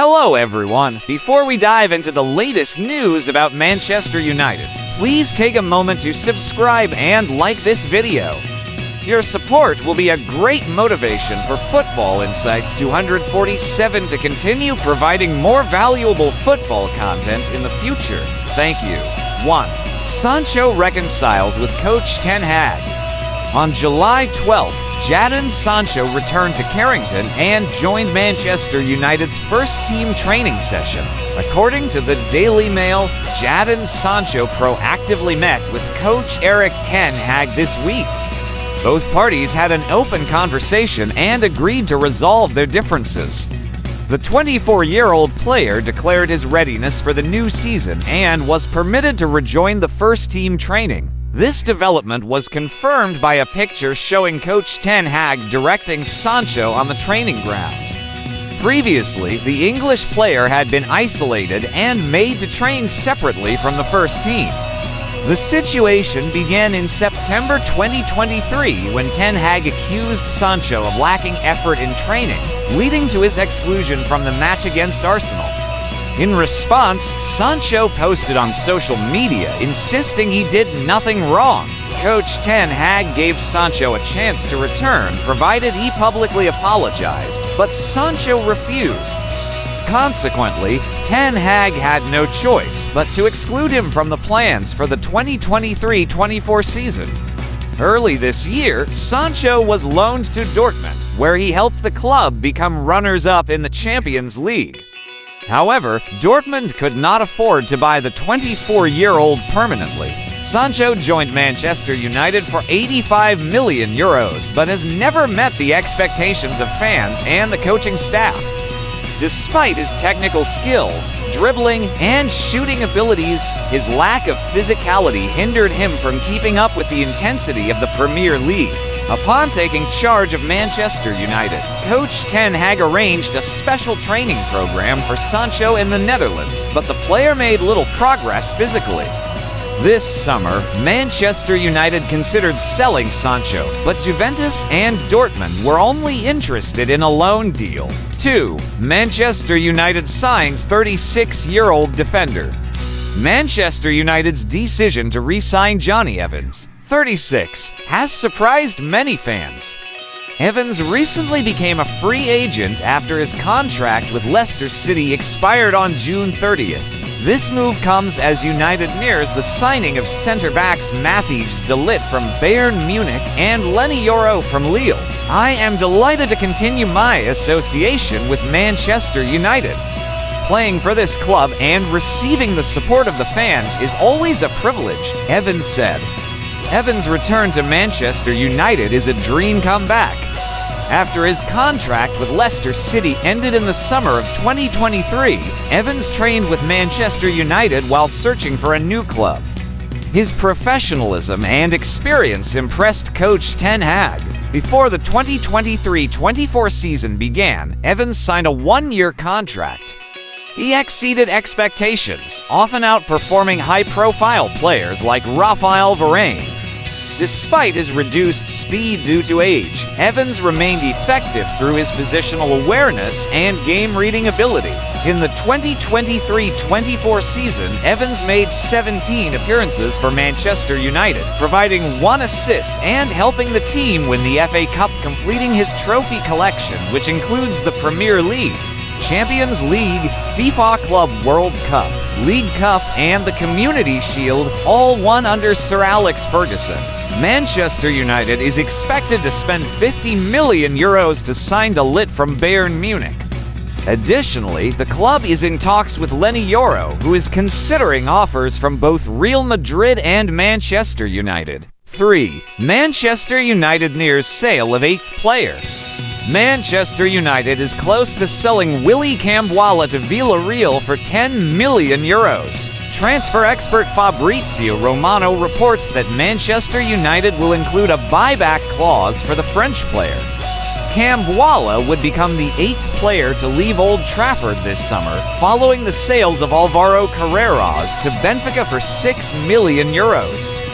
Hello everyone! Before we dive into the latest news about Manchester United, please take a moment to subscribe and like this video. Your support will be a great motivation for Football Insights 247 to continue providing more valuable football content in the future. Thank you. 1. Sancho reconciles with Coach Ten Hag. On July 12th, Jadon Sancho returned to Carrington and joined Manchester United's first-team training session. According to the Daily Mail, Jadon Sancho proactively met with Coach Erik Ten Hag this week. Both parties had an open conversation and agreed to resolve their differences. The 24-year-old player declared his readiness for the new season and was permitted to rejoin the first-team training. This development was confirmed by a picture showing Coach Ten Hag directing Sancho on the training ground. Previously, the English player had been isolated and made to train separately from the first team. The situation began in September 2023 when Ten Hag accused Sancho of lacking effort in training, leading to his exclusion from the match against Arsenal. In response, Sancho posted on social media insisting he did nothing wrong. Coach Ten Hag gave Sancho a chance to return provided he publicly apologized, but Sancho refused. Consequently, Ten Hag had no choice but to exclude him from the plans for the 2023-24 season. Early this year, Sancho was loaned to Dortmund, where he helped the club become runners-up in the Champions League. However, Dortmund could not afford to buy the 24-year-old permanently. Sancho joined Manchester United for €85 million, but has never met the expectations of fans and the coaching staff. Despite his technical skills, dribbling, and shooting abilities, his lack of physicality hindered him from keeping up with the intensity of the Premier League. Upon taking charge of Manchester United, Coach Ten Hag arranged a special training program for Sancho in the Netherlands, but the player made little progress physically. This summer, Manchester United considered selling Sancho, but Juventus and Dortmund were only interested in a loan deal. 2. Manchester United signs 36-year-old defender. Manchester United's decision to re-sign Johnny Evans, 36, has surprised many fans. Evans recently became a free agent after his contract with Leicester City expired on June 30th. This move comes as United nears the signing of centre-backs Matthijs de Ligt from Bayern Munich and Leny Yoro from Lille. I am delighted to continue my association with Manchester United. Playing for this club and receiving the support of the fans is always a privilege, Evans said. Evans' return to Manchester United is a dream comeback. After his contract with Leicester City ended in the summer of 2023, Evans trained with Manchester United while searching for a new club. His professionalism and experience impressed Coach Ten Hag. Before the 2023-24 season began, Evans signed a one-year contract. He exceeded expectations, often outperforming high-profile players like Raphael Varane. Despite his reduced speed due to age, Evans remained effective through his positional awareness and game-reading ability. In the 2023-24 season, Evans made 17 appearances for Manchester United, providing 1 assist and helping the team win the FA Cup, completing his trophy collection, which includes the Premier League, Champions League, FIFA Club World Cup, League Cup, and the Community Shield, all won under Sir Alex Ferguson. Manchester United is expected to spend €50 million to sign de Ligt from Bayern Munich. Additionally, the club is in talks with Leny Yoro, who is considering offers from both Real Madrid and Manchester United. 3. Manchester United nears sale of 8th player. Manchester United is close to selling Willy Camboire to Villarreal for €10 million. Transfer expert Fabrizio Romano reports that Manchester United will include a buyback clause for the French player. Cambuala would become the 8th player to leave Old Trafford this summer, following the sales of Alvaro Carreras to Benfica for €6 million,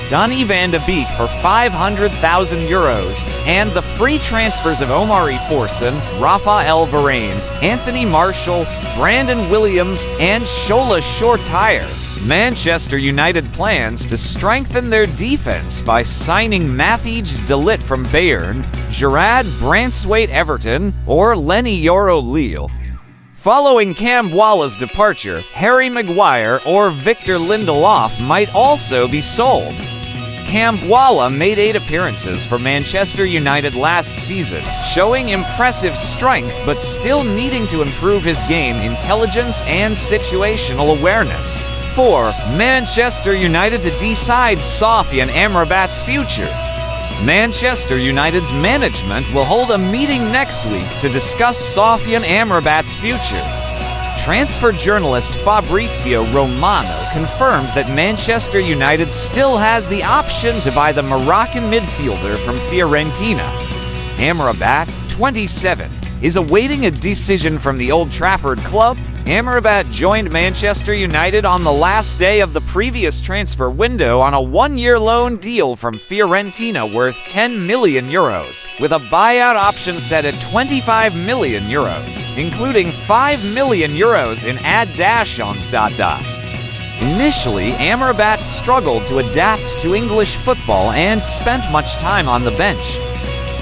Donny van de Beek for €500,000, and the free transfers of Omari Forson, Rafael Varane, Anthony Martial, Brandon Williams, and Shola Shortire. Manchester United plans to strengthen their defense by signing Matthijs de Ligt from Bayern, Gerard Braithwaite Everton, or Lenny Yoro Lille. Following Cambuala's departure, Harry Maguire or Victor Lindelof might also be sold. Cambuala made 8 appearances for Manchester United last season, showing impressive strength but still needing to improve his game intelligence and situational awareness. 4. Manchester United to decide Sofyan Amrabat's future. Manchester United's management will hold a meeting next week to discuss Sofyan Amrabat's future. Transfer journalist Fabrizio Romano confirmed that Manchester United still has the option to buy the Moroccan midfielder from Fiorentina. Amrabat, 27, is awaiting a decision from the Old Trafford club. Amrabat joined Manchester United on the last day of the previous transfer window on a 1-year loan deal from Fiorentina worth €10 million, with a buyout option set at €25 million, including €5 million in add-ons. Initially, Amrabat struggled to adapt to English football and spent much time on the bench.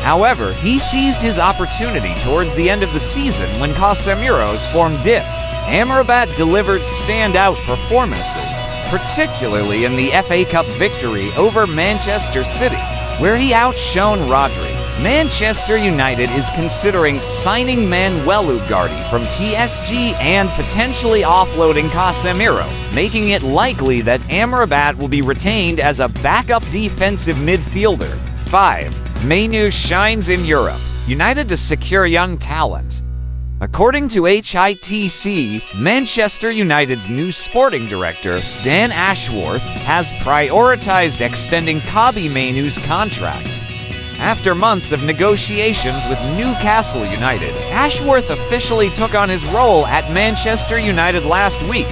However, he seized his opportunity towards the end of the season when Casemiro's form dipped. Amrabat delivered standout performances, particularly in the FA Cup victory over Manchester City, where he outshone Rodri. Manchester United is considering signing Manuel Ugarte from PSG and potentially offloading Casemiro, making it likely that Amrabat will be retained as a backup defensive midfielder. 5. Mainoo shines in Europe. United to secure young talent. According to HITC, Manchester United's new sporting director, Dan Ashworth, has prioritized extending Kobbie Mainoo's contract. After months of negotiations with Newcastle United, Ashworth officially took on his role at Manchester United last week.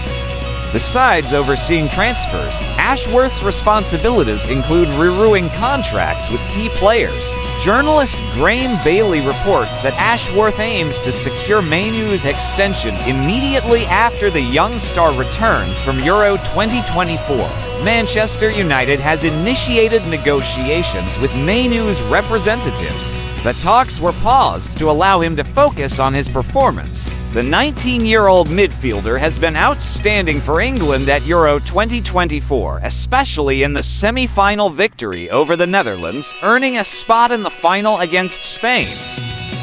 Besides overseeing transfers, Ashworth's responsibilities include reviewing contracts with key players. Journalist Graham Bailey reports that Ashworth aims to secure Mainoo's extension immediately after the young star returns from Euro 2024. Manchester United has initiated negotiations with Mainoo's representatives. The talks were paused to allow him to focus on his performance. The 19-year-old midfielder has been outstanding for England at Euro 2024, especially in the semi-final victory over the Netherlands, earning a spot in the final against Spain.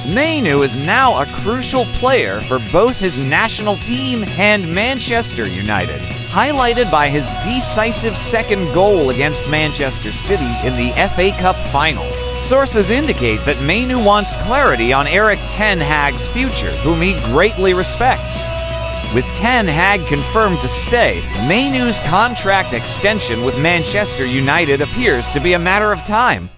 Mainoo is now a crucial player for both his national team and Manchester United, highlighted by his decisive second goal against Manchester City in the FA Cup final. Sources indicate that Mainoo wants clarity on Erik ten Hag's future, whom he greatly respects. With Ten Hag confirmed to stay, Mainoo's contract extension with Manchester United appears to be a matter of time.